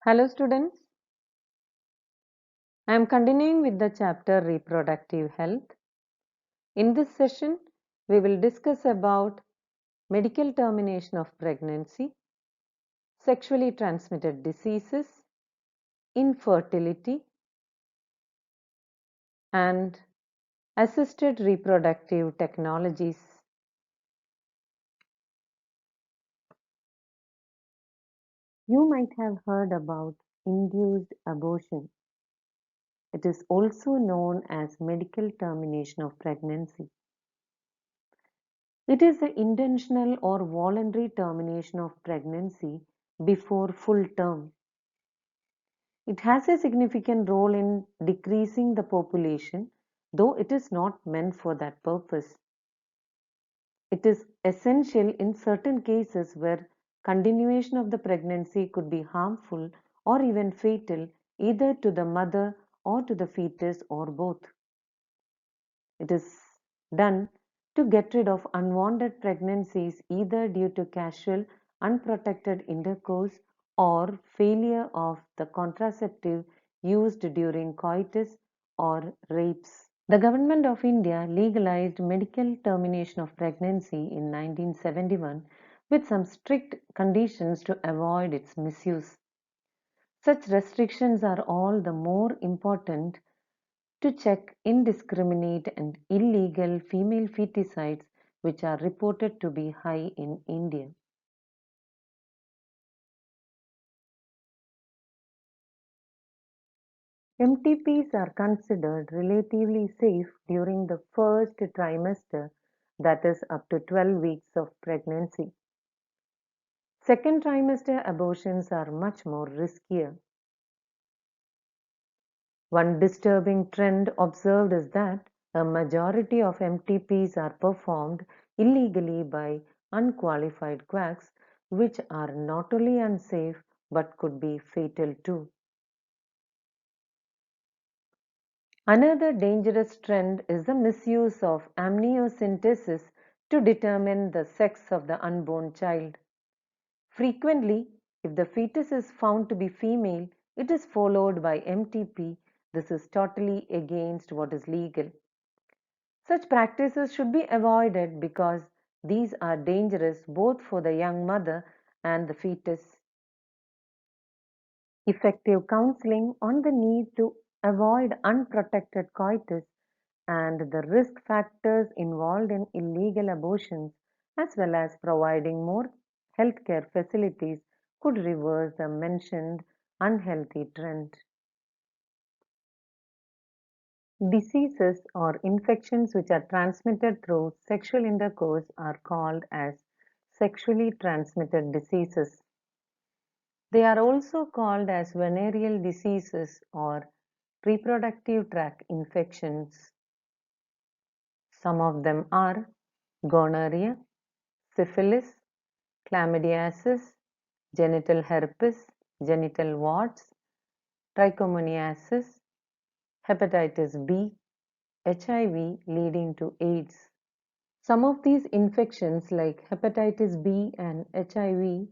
Hello students, I am continuing with the chapter Reproductive Health. In this session, we will discuss about medical termination of pregnancy, sexually transmitted diseases, infertility, and assisted reproductive technologies. You might have heard about induced abortion. It is also known as medical termination of pregnancy. It is the intentional or voluntary termination of pregnancy before full term. It has a significant role in decreasing the population, though it is not meant for that purpose. It is essential in certain cases where continuation of the pregnancy could be harmful or even fatal either to the mother or to the fetus or both. It is done to get rid of unwanted pregnancies either due to casual, unprotected intercourse or failure of the contraceptive used during coitus or rapes. The Government of India legalized medical termination of pregnancy in 1971 with some strict conditions to avoid its misuse. Such restrictions are all the more important to check indiscriminate and illegal female feticides which are reported to be high in India. MTPs are considered relatively safe during the first trimester, that is up to 12 weeks of pregnancy. Second trimester abortions are much more riskier. One disturbing trend observed is that a majority of MTPs are performed illegally by unqualified quacks, which are not only unsafe but could be fatal too. Another dangerous trend is the misuse of amniocentesis to determine the sex of the unborn child. Frequently, if the fetus is found to be female, it is followed by MTP. This is totally against what is legal. Such practices should be avoided because these are dangerous both for the young mother and the fetus. Effective counseling on the need to avoid unprotected coitus and the risk factors involved in illegal abortions, as well as providing more healthcare facilities, could reverse the mentioned unhealthy trend. Diseases or infections which are transmitted through sexual intercourse are called as sexually transmitted diseases. They are also called as venereal diseases or reproductive tract infections. Some of them are gonorrhea, syphilis, chlamydiasis, genital herpes, genital warts, trichomoniasis, hepatitis B, HIV leading to AIDS. Some of these infections like hepatitis B and HIV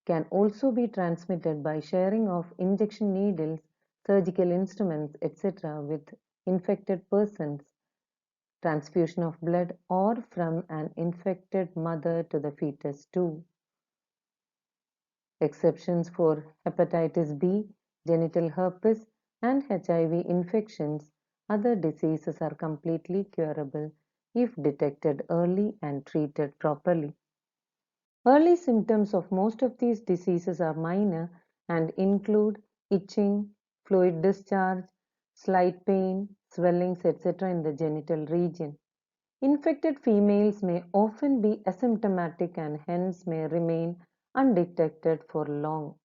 can also be transmitted by sharing of injection needles, surgical instruments, etc. with infected persons, transfusion of blood, or from an infected mother to the fetus too. Exceptions for hepatitis B, genital herpes, and HIV infections, other diseases are completely curable if detected early and treated properly. Early symptoms of most of these diseases are minor and include itching, fluid discharge, slight pain, swellings, etc. in the genital region. Infected females may often be asymptomatic and hence may remain undetected for long.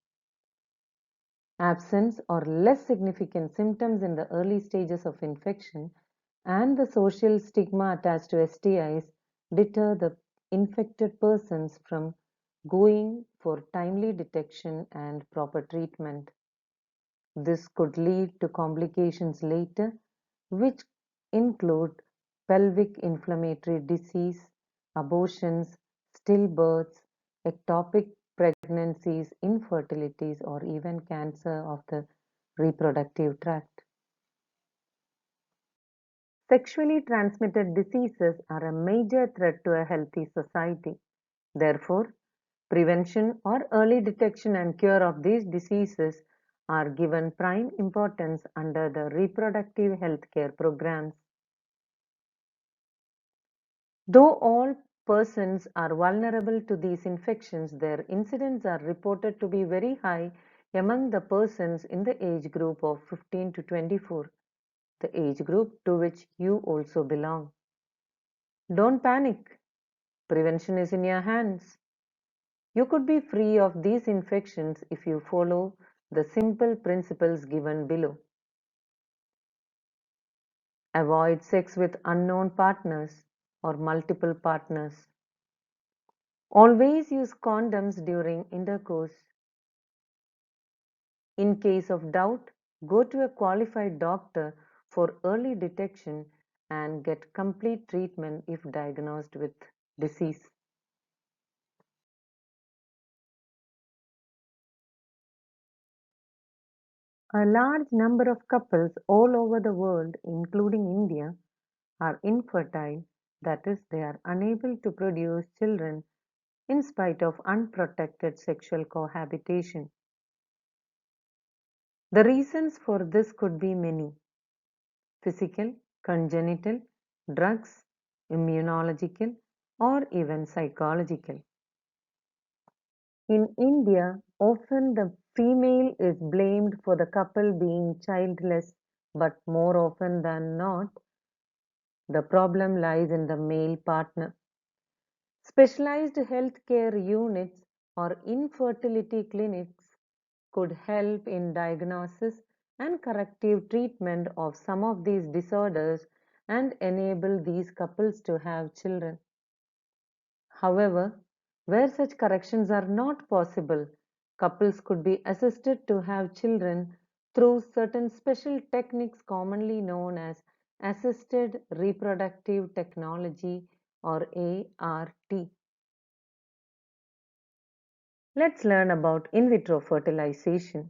Absence or less significant symptoms in the early stages of infection and the social stigma attached to STIs deter the infected persons from going for timely detection and proper treatment. This could lead to complications later, which include pelvic inflammatory disease, abortions, stillbirths, ectopic pregnancies, infertilities, or even cancer of the reproductive tract. Sexually transmitted diseases are a major threat to a healthy society. Therefore, prevention or early detection and cure of these diseases are given prime importance under the reproductive health care programs. Though all persons are vulnerable to these infections, their incidence are reported to be very high among the persons in the age group of 15 to 24, the age group to which you also belong. Don't panic. Prevention is in your hands. You could be free of these infections if you follow the simple principles given below. Avoid sex with unknown partners or multiple partners. Always use condoms during intercourse. In case of doubt, go to a qualified doctor for early detection and get complete treatment if diagnosed with disease. A large number of couples all over the world, including India, are infertile, that is, they are unable to produce children in spite of unprotected sexual cohabitation. The reasons for this could be many: physical, congenital, drugs, immunological, or even psychological. In India, often the female is blamed for the couple being childless, but more often than not, the problem lies in the male partner. Specialized healthcare units or infertility clinics could help in diagnosis and corrective treatment of some of these disorders and enable these couples to have children. However, where such corrections are not possible, couples could be assisted to have children through certain special techniques commonly known as assisted reproductive technology or ART. Let's learn about in vitro fertilization.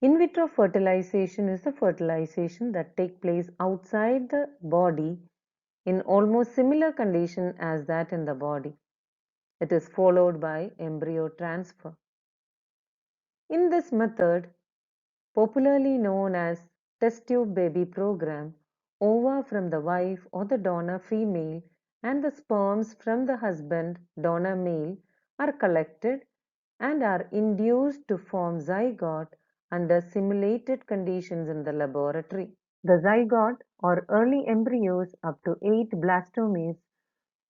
In vitro fertilization is the fertilization that takes place outside the body in almost similar condition as that in the body. It is followed by embryo transfer. In this method, popularly known as test tube baby program, ova from the wife or the donor female and the sperms from the husband donor male are collected and are induced to form zygote under simulated conditions in the laboratory. The zygote or early embryos up to 8 blastomeres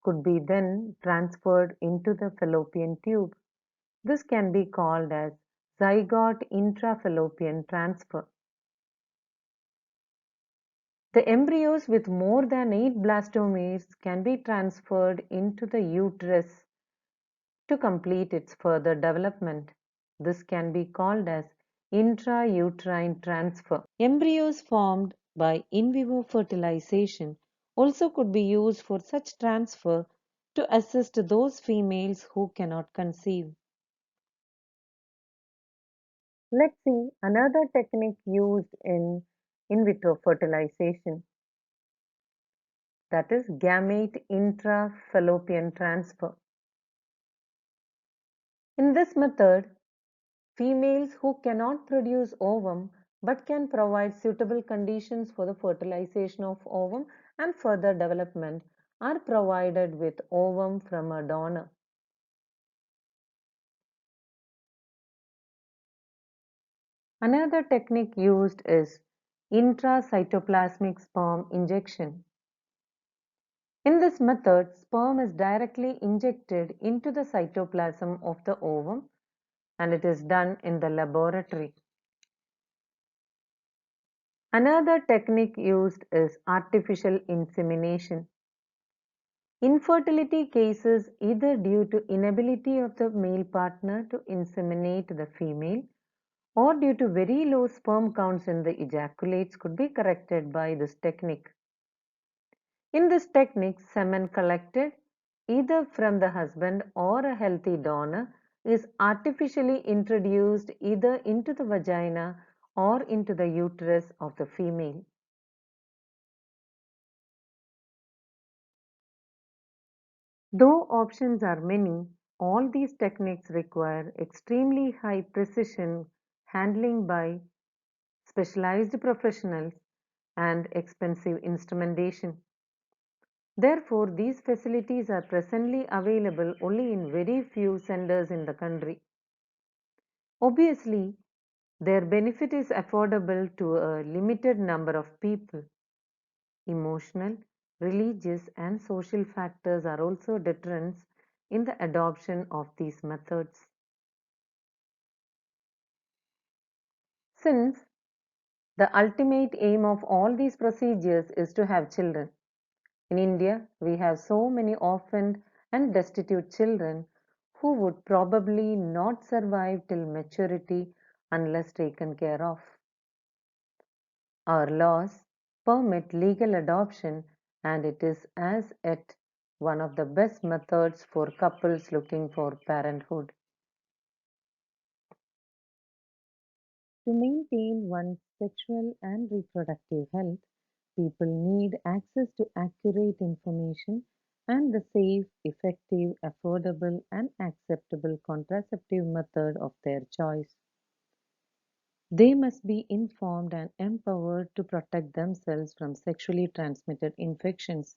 could be then transferred into the fallopian tube. This can be called as zygote intrafallopian transfer. The embryos with more than 8 blastomeres can be transferred into the uterus to complete its further development. This can be called as intrauterine transfer. Embryos formed by in vivo fertilization also could be used for such transfer to assist those females who cannot conceive. Let's see another technique used in vitro fertilization, that is gamete intrafallopian transfer. In this method, females who cannot produce ovum but can provide suitable conditions for the fertilization of ovum and further development are provided with ovum from a donor. Another technique used is intracytoplasmic sperm injection. In this method, sperm is directly injected into the cytoplasm of the ovum and it is done in the laboratory. Another technique used is artificial insemination. Infertility cases either due to inability of the male partner to inseminate the female or due to very low sperm counts in the ejaculates could be corrected by this technique. In this technique, semen collected either from the husband or a healthy donor, is artificially introduced either into the vagina or into the uterus of the female. Though options are many, all these techniques require extremely high precision handling by specialized professionals and expensive instrumentation. Therefore, these facilities are presently available only in very few centers in the country. Obviously, their benefit is affordable to a limited number of people. Emotional, religious, and social factors are also deterrents in the adoption of these methods. Since the ultimate aim of all these procedures is to have children, in India we have so many orphaned and destitute children who would probably not survive till maturity unless taken care of. Our laws permit legal adoption, and it is as yet one of the best methods for couples looking for parenthood. To maintain one's sexual and reproductive health, people need access to accurate information and the safe, effective, affordable, and acceptable contraceptive method of their choice. They must be informed and empowered to protect themselves from sexually transmitted infections.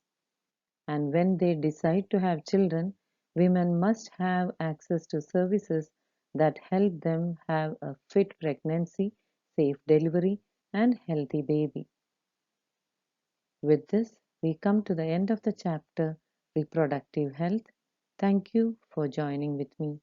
And when they decide to have children, women must have access to services that help them have a fit pregnancy, safe delivery, and healthy baby. With this, we come to the end of the chapter Reproductive Health. Thank you for joining with me.